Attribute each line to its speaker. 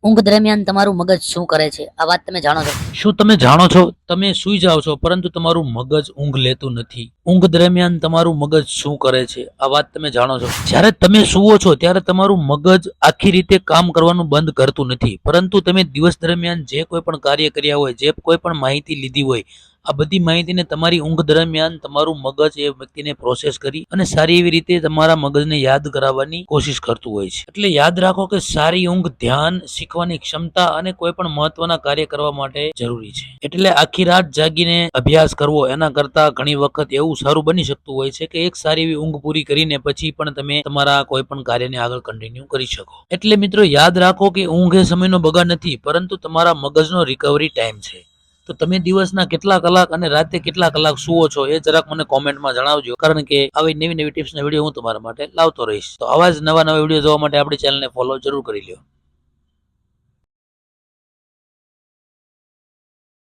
Speaker 1: ઊંઘ દરમિયાન તમારું મગજ શું કરે છે આ વાત તમે જાણો છો?
Speaker 2: શું તમે જાણો છો તમે સૂઈ જાઓ છો પરંતુ તમારું મગજ ઊંઘ લેતું નથી? ઊંઘ દરમિયાન તમારું મગજ શું કરે છે આ વાત તમે જાણો છો? જ્યારે તમે સૂવો છો ત્યારે તમારું મગજ આખી રીતે કામ કરવાનું બંધ કરતું નથી, પરંતુ તમે દિવસ દરમિયાન જે કોઈ પણ કાર્ય કર્યા હોય, જે કોઈ પણ માહિતી લીધી હોય, આ બધી માહિતીને તમારી ઊંઘ દરમિયાન તમારું મગજ એ વ્યક્તિને પ્રોસેસ કરી અને સારી એવી રીતે તમારા મગજને યાદ કરાવવાની કોશિશ કરતું હોય છે. એટલે યાદ રાખો કે સારી ઊંઘ ધ્યાન, શીખવાની ક્ષમતા અને કોઈ પણ મહત્વના કાર્ય કરવા માટે જરૂરી છે. એટલે આખી રાત જાગીને અભ્યાસ કરવો એના કરતા ઘણી વખત એવું સારું બની શકતું હોય છે કે એક સારી એવી ઊંઘ પૂરી કરીને પછી પણ તમે તમારા કોઈ પણ કાર્યને આગળ કન્ટિન્યુ કરી શકો. એટલે મિત્રો યાદ રાખો કે ઊંઘ એ સમયનો બગાડ નથી, પરંતુ તમારા મગજનો રિકવરી ટાઈમ છે. તો તમે દિવસના કેટલા કલાક અને રાતે કેટલા કલાક સૂવો છો એ જરાક મને કોમેન્ટમાં જણાવજો, કારણ કે આવી નવી નવી ટિપ્સના વિડીયો હું તમારા માટે લાવતો રહીશ. તો આવા જ નવા નવા વિડીયો જોવા માટે આપણી ચેનલને ફોલો જરૂર કરી લો.